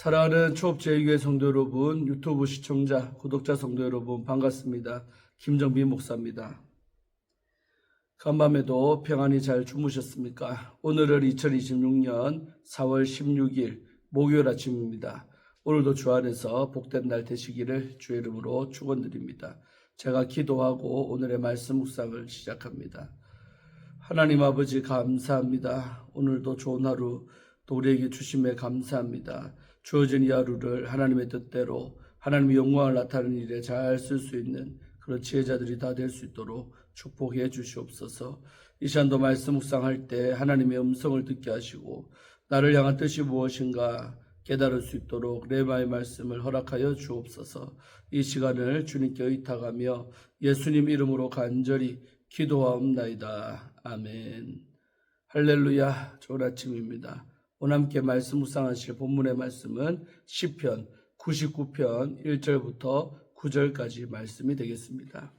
사랑하는 초업제일교회 성도 여러분, 유튜브 시청자, 구독자 성도 여러분 반갑습니다. 김정빈 목사입니다. 간밤에도 평안히 잘 주무셨습니까? 오늘은 2026년 4월 16일 목요일 아침입니다. 오늘도 주 안에서 복된 날 되시기를 주의 이름으로 축원드립니다. 제가 기도하고 오늘의 말씀 묵상을 시작합니다. 하나님 아버지 감사합니다. 오늘도 좋은 하루 또 우리에게 주심에 감사합니다. 주어진 이 하루를 하나님의 뜻대로 하나님의 영광을 나타내는 일에 잘 쓸 수 있는 그런 지혜자들이 다 될 수 있도록 축복해 주시옵소서. 이 시간도 말씀 묵상할 때 하나님의 음성을 듣게 하시고 나를 향한 뜻이 무엇인가 깨달을 수 있도록 레마의 말씀을 허락하여 주옵소서. 이 시간을 주님께 의탁하며 예수님 이름으로 간절히 기도하옵나이다. 아멘. 할렐루야. 좋은 아침입니다. 오늘 함께 말씀 묵상하실 본문의 말씀은 시편 99편 1절부터 9절까지 말씀이 되겠습니다.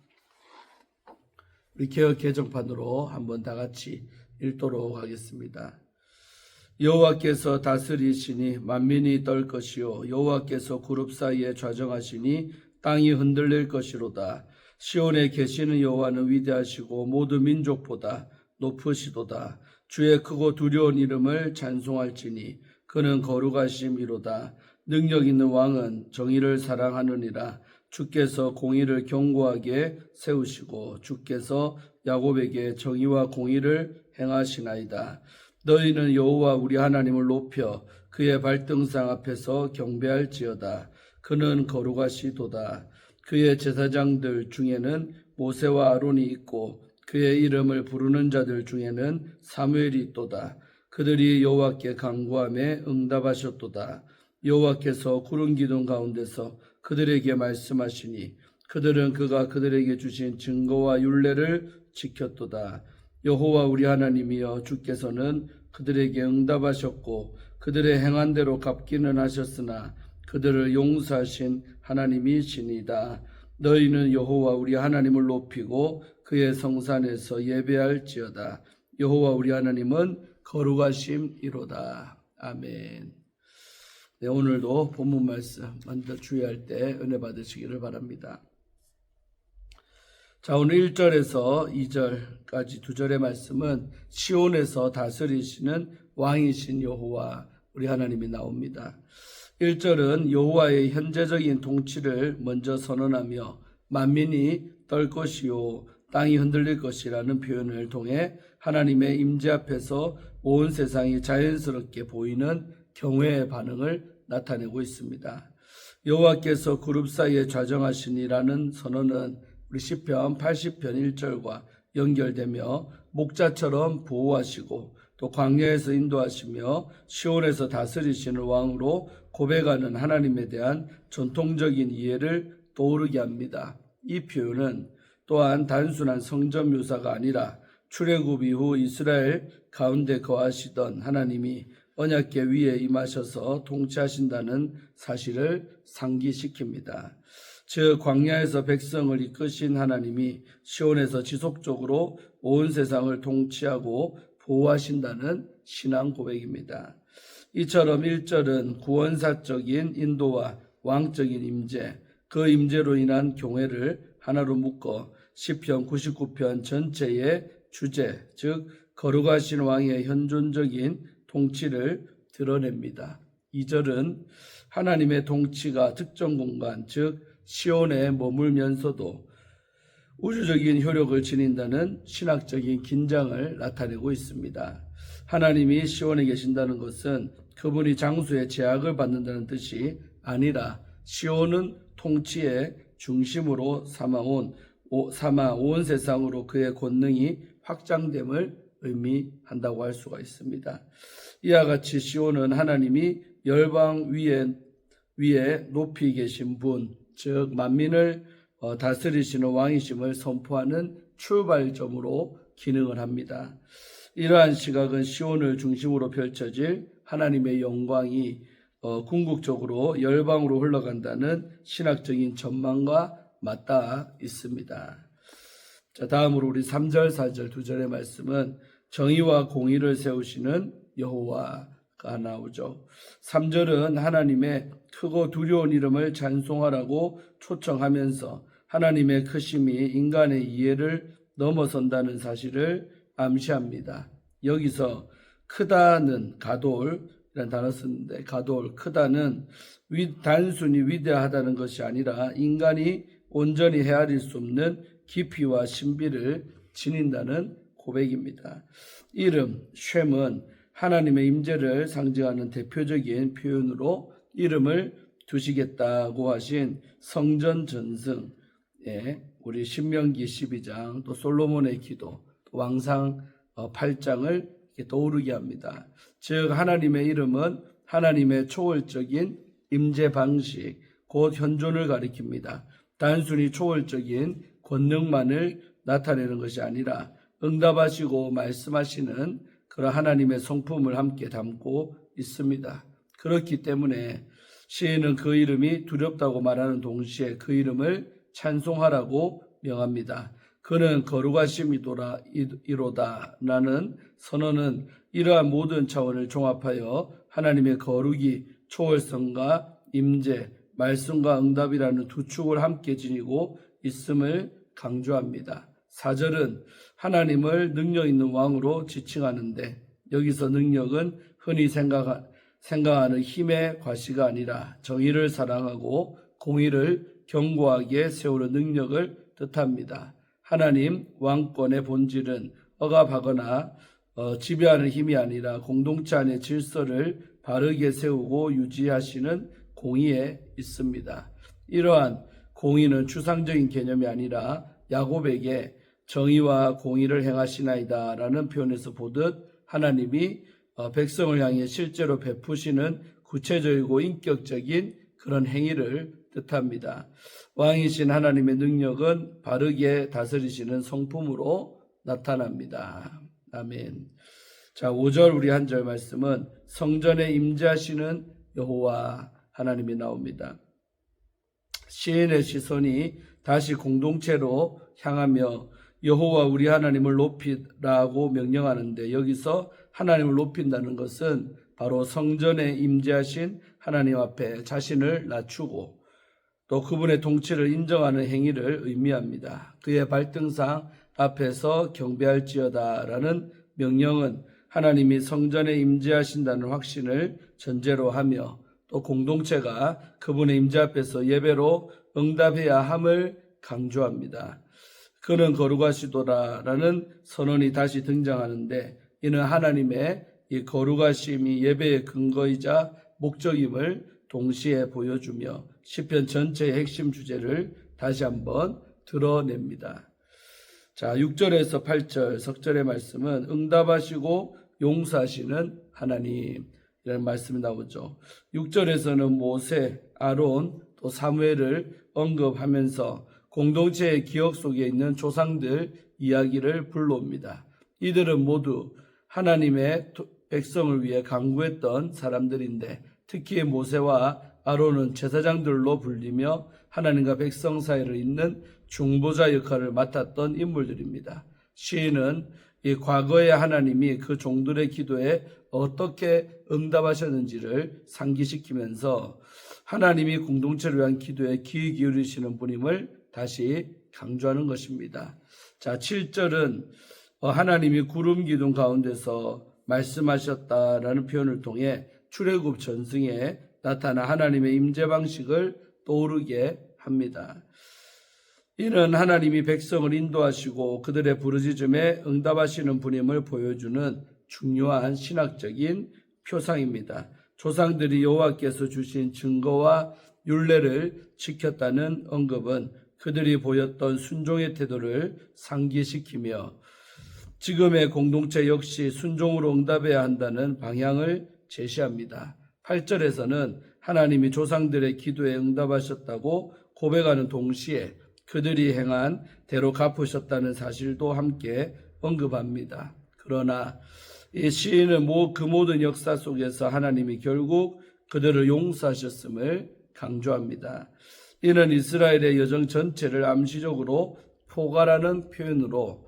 우리 개역 개정판으로 한번 다 같이 읽도록 하겠습니다. 여호와께서 다스리시니 만민이 떨 것이요 여호와께서 그룹 사이에 좌정하시니 땅이 흔들릴 것이로다. 시온에 계시는 여호와는 위대하시고 모두 민족보다 높으시도다. 주의 크고 두려운 이름을 찬송할지니 그는 거룩하심이로다. 능력 있는 왕은 정의를 사랑하느니라. 주께서 공의를 견고하게 세우시고 주께서 야곱에게 정의와 공의를 행하시나이다. 너희는 여호와 우리 하나님을 높여 그의 발등상 앞에서 경배할지어다. 그는 거룩하시도다. 그의 제사장들 중에는 모세와 아론이 있고 그의 이름을 부르는 자들 중에는 사무엘이 있도다. 그들이 여호와께 간구하며 응답하셨도다. 여호와께서 구름 기둥 가운데서 그들에게 말씀하시니 그들은 그가 그들에게 주신 증거와 율례를 지켰도다. 여호와 우리 하나님이여 주께서는 그들에게 응답하셨고 그들의 행한 대로 갚기는 하셨으나 그들을 용서하신 하나님이시니이다. 너희는 여호와 우리 하나님을 높이고 그의 성산에서 예배할지어다. 여호와 우리 하나님은 거룩하심이로다. 아멘. 네, 오늘도 본문 말씀 먼저 주의할 때 은혜 받으시기를 바랍니다. 자, 오늘 1절에서 2절까지 두 절의 말씀은 시온에서 다스리시는 왕이신 여호와 우리 하나님이 나옵니다. 1절은 여호와의 현재적인 통치를 먼저 선언하며 만민이 떨 것이요 땅이 흔들릴 것이라는 표현을 통해 하나님의 임재 앞에서 온 세상이 자연스럽게 보이는 경외의 반응을 나타내고 있습니다. 여호와께서 그룹 사이에 좌정하시니라는 선언은 우리 시편 80편 1절과 연결되며 목자처럼 보호하시고 또 광야에서 인도하시며 시온에서 다스리시는 왕으로 고백하는 하나님에 대한 전통적인 이해를 떠오르게 합니다. 이 표현은 또한 단순한 성전 묘사가 아니라 출애굽 이후 이스라엘 가운데 거하시던 하나님이 언약궤 위에 임하셔서 통치하신다는 사실을 상기시킵니다. 즉 광야에서 백성을 이끄신 하나님이 시온에서 지속적으로 온 세상을 통치하고 보호하신다는 신앙 고백입니다. 이처럼 1절은 구원사적인 인도와 왕적인 임재, 그 임재로 인한 경외를 하나로 묶어 시편 99편 전체의 주제, 즉 거룩하신 왕의 현존적인 통치를 드러냅니다. 2절은 하나님의 통치가 특정 공간, 즉 시온에 머물면서도 우주적인 효력을 지닌다는 신학적인 긴장을 나타내고 있습니다. 하나님이 시온에 계신다는 것은 그분이 장수의 제약을 받는다는 뜻이 아니라 시온은 통치의 중심으로 삼아 온 세상으로 그의 권능이 확장됨을 의미한다고 할 수가 있습니다. 이와 같이 시온은 하나님이 열방 위에 높이 계신 분, 즉 만민을 다스리시는 왕이심을 선포하는 출발점으로 기능을 합니다. 이러한 시각은 시온을 중심으로 펼쳐질 하나님의 영광이 궁극적으로 열방으로 흘러간다는 신학적인 전망과 맞닿아 있습니다. 자, 다음으로 우리 3절, 4절 두 절의 말씀은 정의와 공의를 세우시는 여호와가 나오죠. 3절은 하나님의 크고 두려운 이름을 찬송하라고 초청하면서 하나님의 크심이 인간의 이해를 넘어선다는 사실을 암시합니다. 여기서 크다는 가돌이라는 단어 쓰는데, 가돌, 크다는 단순히 위대하다는 것이 아니라 인간이 온전히 헤아릴 수 없는 깊이와 신비를 지닌다는 고백입니다. 이름 쉔은 하나님의 임재를 상징하는 대표적인 표현으로 이름을 두시겠다고 하신 성전 전승에 우리 신명기 12장, 또 솔로몬의 기도, 또 왕상 8장을 떠오르게 합니다. 즉 하나님의 이름은 하나님의 초월적인 임재 방식, 곧 현존을 가리킵니다. 단순히 초월적인 권능만을 나타내는 것이 아니라 응답하시고 말씀하시는 그런 하나님의 성품을 함께 담고 있습니다. 그렇기 때문에 시인은 그 이름이 두렵다고 말하는 동시에 그 이름을 찬송하라고 명합니다. 그는 거룩하심이로다 라는 선언은 이러한 모든 차원을 종합하여 하나님의 거룩이 초월성과 임재, 말씀과 응답이라는 두 축을 함께 지니고 있음을 강조합니다. 4절은 하나님을 능력 있는 왕으로 지칭하는데, 여기서 능력은 흔히 생각하는 힘의 과시가 아니라 정의를 사랑하고 공의를 견고하게 세우는 능력을 뜻합니다. 하나님 왕권의 본질은 억압하거나 지배하는 힘이 아니라 공동체 안의 질서를 바르게 세우고 유지하시는 공의에 있습니다. 이러한 공의는 추상적인 개념이 아니라 야곱에게 정의와 공의를 행하시나이다 라는 표현에서 보듯 하나님이 백성을 향해 실제로 베푸시는 구체적이고 인격적인 그런 행위를 뜻합니다. 왕이신 하나님의 능력은 바르게 다스리시는 성품으로 나타납니다. 아멘. 자, 5절 우리 한 절 말씀은 성전에 임재하시는 여호와 하나님이 나옵니다. 시인의 시선이 다시 공동체로 향하며 여호와 우리 하나님을 높이라고 명령하는데, 여기서 하나님을 높인다는 것은 바로 성전에 임재하신 하나님 앞에 자신을 낮추고 또 그분의 통치를 인정하는 행위를 의미합니다. 그의 발등상 앞에서 경배할지어다 라는 명령은 하나님이 성전에 임재하신다는 확신을 전제로 하며 또 공동체가 그분의 임재 앞에서 예배로 응답해야 함을 강조합니다. 그는 거룩하시도다라는 선언이 다시 등장하는데, 이는 하나님의 이 거룩하심이 예배의 근거이자 목적임을 동시에 보여주며 시편 전체의 핵심 주제를 다시 한번 드러냅니다. 자, 6절에서 8절 석절의 말씀은 응답하시고 용서하시는 하나님이라는 말씀이 나오죠. 6절에서는 모세, 아론, 또 사무엘을 언급하면서 공동체의 기억 속에 있는 조상들 이야기를 불러옵니다. 이들은 모두 하나님의 백성을 위해 간구했던 사람들인데, 특히 모세와 아론은 제사장들로 불리며 하나님과 백성 사이를 잇는 중보자 역할을 맡았던 인물들입니다. 시인은 이 과거의 하나님이 그 종들의 기도에 어떻게 응답하셨는지를 상기시키면서 하나님이 공동체를 위한 기도에 귀 기울이시는 분임을 다시 강조하는 것입니다. 자, 7절은 하나님이 구름 기둥 가운데서 말씀하셨다라는 표현을 통해 출애굽 전승에 나타난 하나님의 임재 방식을 떠오르게 합니다. 이는 하나님이 백성을 인도하시고 그들의 부르짖음에 응답하시는 분임을 보여주는 중요한 신학적인 표상입니다. 조상들이 여호와께서 주신 증거와 율례를 지켰다는 언급은 그들이 보였던 순종의 태도를 상기시키며 지금의 공동체 역시 순종으로 응답해야 한다는 방향을 제시합니다. 8절에서는 하나님이 조상들의 기도에 응답하셨다고 고백하는 동시에 그들이 행한 대로 갚으셨다는 사실도 함께 언급합니다. 그러나 이 시인은 그 모든 역사 속에서 하나님이 결국 그들을 용서하셨음을 강조합니다. 이는 이스라엘의 여정 전체를 암시적으로 포괄하는 표현으로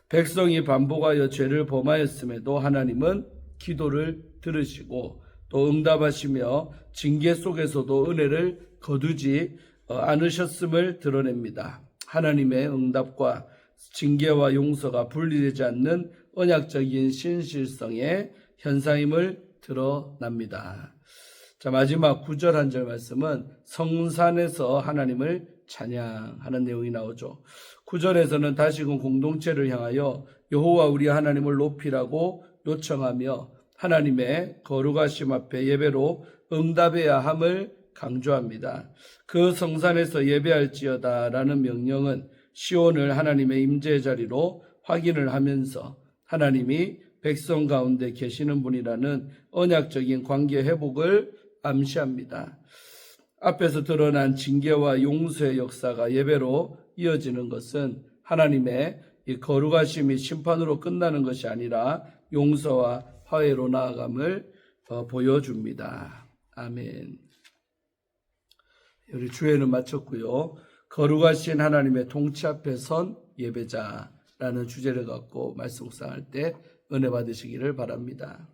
백성이 반복하여 죄를 범하였음에도 하나님은 기도를 들으시고 또 응답하시며 징계 속에서도 은혜를 거두지 않으셨음을 드러냅니다. 하나님의 응답과 징계와 용서가 분리되지 않는 언약적인 신실성의 현상임을 드러납니다. 자, 마지막 9절 한 절 말씀은 성산에서 하나님을 찬양하는 내용이 나오죠. 9절에서는 다시금 공동체를 향하여 여호와 우리 하나님을 높이라고 요청하며 하나님의 거룩하심 앞에 예배로 응답해야 함을 강조합니다. 그 성산에서 예배할지어다 라는 명령은 시온을 하나님의 임재의 자리로 확인을 하면서 하나님이 백성 가운데 계시는 분이라는 언약적인 관계 회복을 암시합니다. 앞에서 드러난 징계와 용서의 역사가 예배로 이어지는 것은 하나님의 이 거룩하심이 심판으로 끝나는 것이 아니라 용서와 화해로 나아감을 보여줍니다. 아멘. 우리 주회는 마쳤고요. 거룩하신 하나님의 통치 앞에 선 예배자라는 주제를 갖고 말씀 묵상할 때 은혜 받으시기를 바랍니다.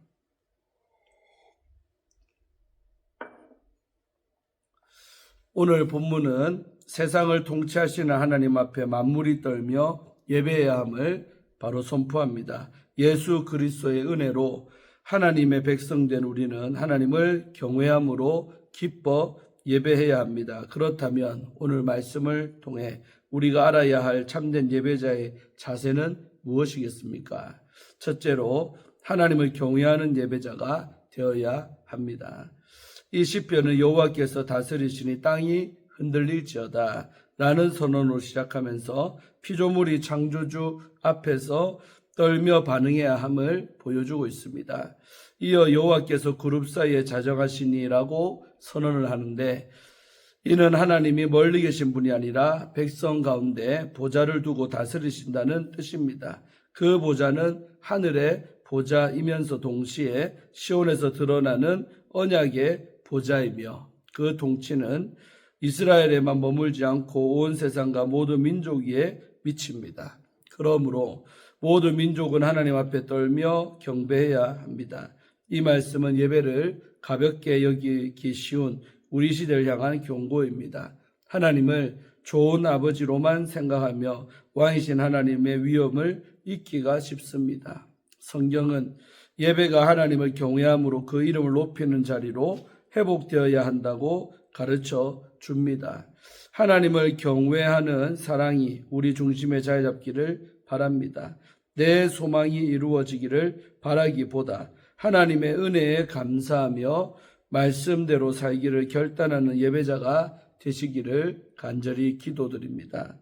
오늘 본문은 세상을 통치하시는 하나님 앞에 만물이 떨며 예배해야 함을 바로 선포합니다. 예수 그리스도의 은혜로 하나님의 백성된 우리는 하나님을 경외함으로 기뻐 예배해야 합니다. 그렇다면 오늘 말씀을 통해 우리가 알아야 할 참된 예배자의 자세는 무엇이겠습니까? 첫째로 하나님을 경외하는 예배자가 되어야 합니다. 이 시편은 여호와께서 다스리시니 땅이 흔들릴지어다 라는 선언으로 시작하면서 피조물이 창조주 앞에서 떨며 반응해야 함을 보여주고 있습니다. 이어 여호와께서 그룹 사이에 자정하시니라고 선언을 하는데 이는 하나님이 멀리 계신 분이 아니라 백성 가운데 보좌를 두고 다스리신다는 뜻입니다. 그 보좌는 하늘의 보좌이면서 동시에 시온에서 드러나는 언약의 보좌이며 그 통치는 이스라엘에만 머물지 않고 온 세상과 모든 민족 위에 미칩니다. 그러므로 모든 민족은 하나님 앞에 떨며 경배해야 합니다. 이 말씀은 예배를 가볍게 여기기 쉬운 우리 시대를 향한 경고입니다. 하나님을 좋은 아버지로만 생각하며 왕이신 하나님의 위엄을 잊기가 쉽습니다. 성경은 예배가 하나님을 경외함으로 그 이름을 높이는 자리로 회복되어야 한다고 가르쳐 줍니다. 하나님을 경외하는 사랑이 우리 중심에 자리 잡기를 바랍니다. 내 소망이 이루어지기를 바라기보다 하나님의 은혜에 감사하며 말씀대로 살기를 결단하는 예배자가 되시기를 간절히 기도드립니다.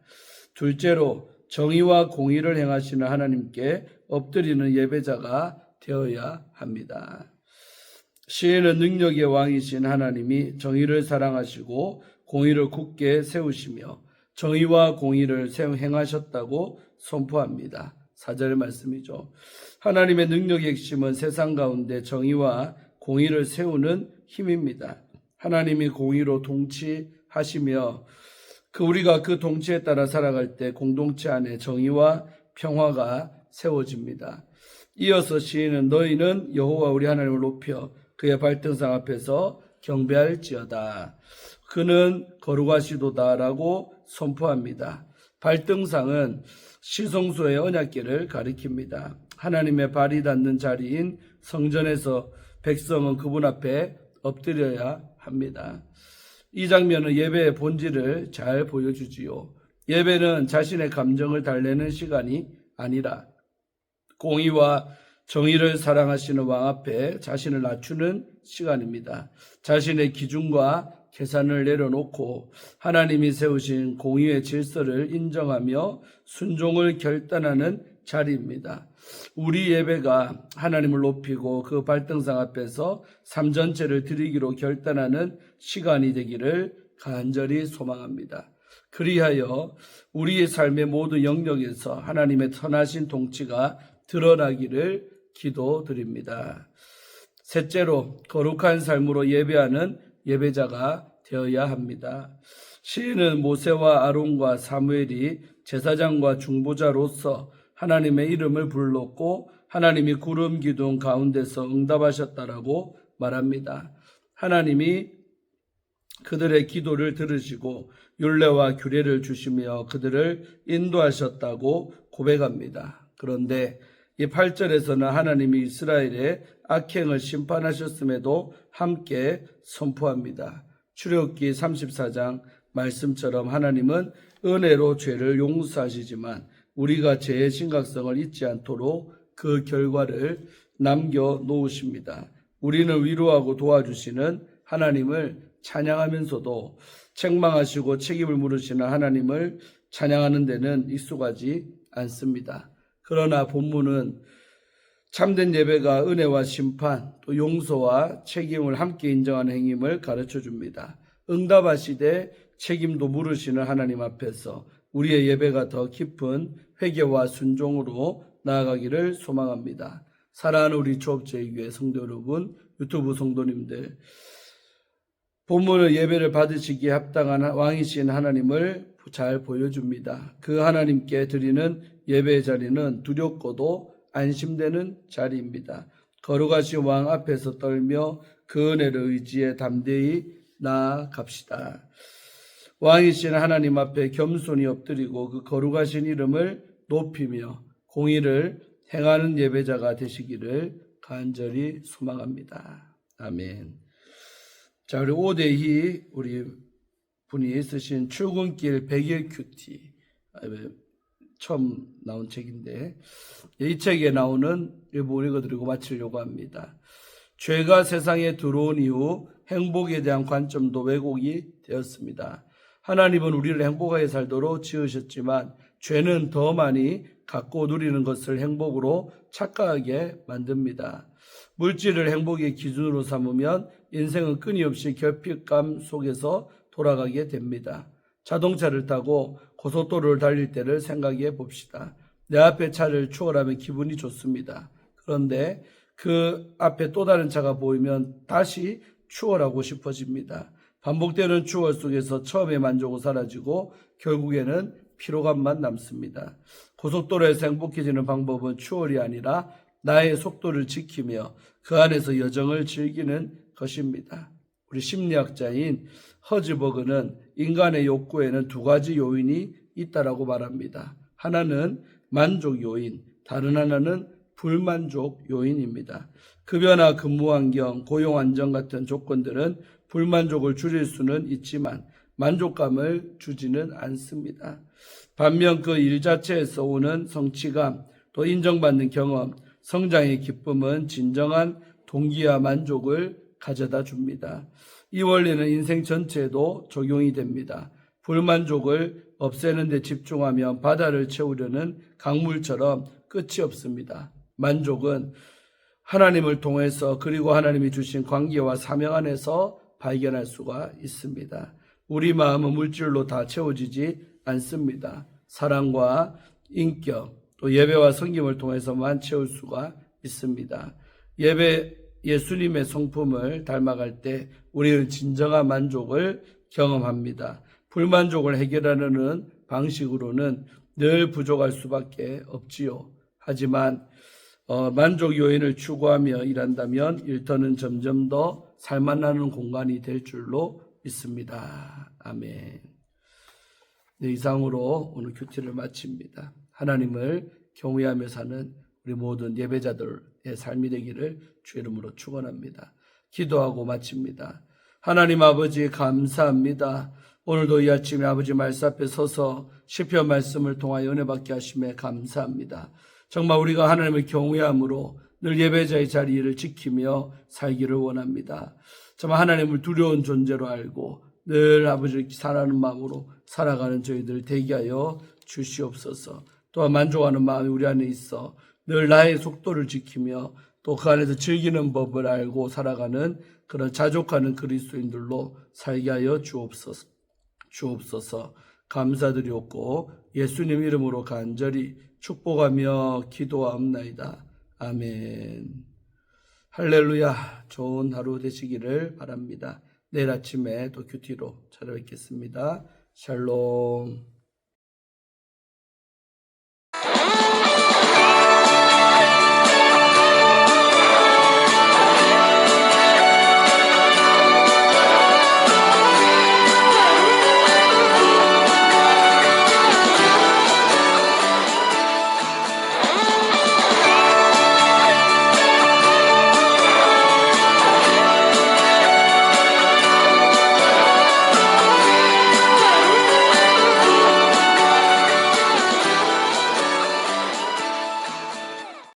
둘째로 정의와 공의를 행하시는 하나님께 엎드리는 예배자가 되어야 합니다. 시인은 능력의 왕이신 하나님이 정의를 사랑하시고 공의를 굳게 세우시며 정의와 공의를 행하셨다고 선포합니다. 4절 말씀이죠. 하나님의 능력의 핵심은 세상 가운데 정의와 공의를 세우는 힘입니다. 하나님이 공의로 통치하시며 우리가 그 통치에 따라 살아갈 때 공동체 안에 정의와 평화가 세워집니다. 이어서 시인은 너희는 여호와 우리 하나님을 높여 그의 발등상 앞에서 경배할지어다. 그는 거룩하시도다라고 선포합니다. 발등상은 시성소의 언약궤를 가리킵니다. 하나님의 발이 닿는 자리인 성전에서 백성은 그분 앞에 엎드려야 합니다. 이 장면은 예배의 본질을 잘 보여주지요. 예배는 자신의 감정을 달래는 시간이 아니라 공의와 정의를 사랑하시는 왕 앞에 자신을 낮추는 시간입니다. 자신의 기준과 계산을 내려놓고 하나님이 세우신 공의의 질서를 인정하며 순종을 결단하는 자리입니다. 우리 예배가 하나님을 높이고 그 발등상 앞에서 삶 전체를 드리기로 결단하는 시간이 되기를 간절히 소망합니다. 그리하여 우리의 삶의 모든 영역에서 하나님의 선하신 통치가 드러나기를 기도드립니다. 셋째로 거룩한 삶으로 예배하는 예배자가 되어야 합니다. 시인은 모세와 아론과 사무엘이 제사장과 중보자로서 하나님의 이름을 불렀고 하나님이 구름 기둥 가운데서 응답하셨다라고 말합니다. 하나님이 그들의 기도를 들으시고 율례와 규례를 주시며 그들을 인도하셨다고 고백합니다. 그런데 이 8절에서는 하나님이 이스라엘의 악행을 심판하셨음에도 함께 선포합니다. 출애굽기 34장 말씀처럼 하나님은 은혜로 죄를 용서하시지만 우리가 죄의 심각성을 잊지 않도록 그 결과를 남겨놓으십니다. 우리는 위로하고 도와주시는 하나님을 찬양하면서도 책망하시고 책임을 물으시는 하나님을 찬양하는 데는 익숙하지 않습니다. 그러나 본문은 참된 예배가 은혜와 심판, 또 용서와 책임을 함께 인정하는 행임을 가르쳐 줍니다. 응답하시되 책임도 물으시는 하나님 앞에서 우리의 예배가 더 깊은 회개와 순종으로 나아가기를 소망합니다. 사랑하는 우리 조업제일교회 성도 여러분, 유튜브 성도님들, 본문의 예배를 받으시기에 합당한 왕이신 하나님을 잘 보여줍니다. 그 하나님께 드리는 예배의 자리는 두렵고도 안심되는 자리입니다. 거룩하신 왕 앞에서 떨며 그 은혜를 의지해 담대히 나아갑시다. 왕이신 하나님 앞에 겸손히 엎드리고 그 거룩하신 이름을 높이며 공의를 행하는 예배자가 되시기를 간절히 소망합니다. 아멘. 자, 우리 오대희 우리 분이 쓰신 출근길 100일 큐티 처음 나온 책인데 이 책에 나오는 일부 읽어드리고 마치려고 합니다. 죄가 세상에 들어온 이후 행복에 대한 관점도 왜곡이 되었습니다. 하나님은 우리를 행복하게 살도록 지으셨지만 죄는 더 많이 갖고 누리는 것을 행복으로 착각하게 만듭니다. 물질을 행복의 기준으로 삼으면 인생은 끊임없이 결핍감 속에서 돌아가게 됩니다. 자동차를 타고 고속도로를 달릴 때를 생각해 봅시다. 내 앞에 차를 추월하면 기분이 좋습니다. 그런데 그 앞에 또 다른 차가 보이면 다시 추월하고 싶어집니다. 반복되는 추월 속에서 처음의 만족은 사라지고 결국에는 피로감만 남습니다. 고속도로에서 행복해지는 방법은 추월이 아니라 나의 속도를 지키며 그 안에서 여정을 즐기는 것입니다. 우리 심리학자인 허즈버그는 인간의 욕구에는 두 가지 요인이 있다라고 말합니다. 하나는 만족 요인, 다른 하나는 불만족 요인입니다. 급여나 근무 환경, 고용 안정 같은 조건들은 불만족을 줄일 수는 있지만 만족감을 주지는 않습니다. 반면 그 일 자체에서 오는 성취감, 또 인정받는 경험, 성장의 기쁨은 진정한 동기와 만족을 가져다 줍니다. 이 원리는 인생 전체에도 적용이 됩니다. 불만족을 없애는 데 집중하면 바다를 채우려는 강물처럼 끝이 없습니다. 만족은 하나님을 통해서 그리고 하나님이 주신 관계와 사명 안에서 발견할 수가 있습니다. 우리 마음은 물질로 다 채워지지 않습니다. 사랑과 인격, 또 예배와 섬김을 통해서만 채울 수가 있습니다. 예수님의 성품을 닮아갈 때 우리는 진정한 만족을 경험합니다. 불만족을 해결하려는 방식으로는 늘 부족할 수밖에 없지요. 하지만 만족 요인을 추구하며 일한다면 일터는 점점 더 살만나는 공간이 될 줄로 믿습니다. 아멘. 네, 이상으로 오늘 큐티를 마칩니다. 하나님을 경외하며 사는 우리 모든 예배자들의 삶이 되기를 주 이름으로 축원합니다. 기도하고 마칩니다. 하나님 아버지 감사합니다. 오늘도 이 아침에 아버지 말씀 앞에 서서 시편 말씀을 통하여 은혜 받게 하심에 감사합니다. 정말 우리가 하나님을 경외함으로 늘 예배자의 자리를 지키며 살기를 원합니다. 정말 하나님을 두려운 존재로 알고 늘 아버지를 사랑하는 마음으로 살아가는 저희들 되게 하여 주시옵소서. 또한 만족하는 마음이 우리 안에 있어 늘 나의 속도를 지키며 또 그 안에서 즐기는 법을 알고 살아가는 그런 자족하는 그리스도인들로 살게 하여 주옵소서. 감사드리옵고 예수님 이름으로 간절히 축복하며 기도하옵나이다. 아멘. 할렐루야. 좋은 하루 되시기를 바랍니다. 내일 아침에 또 큐티로 찾아뵙겠습니다. 샬롬.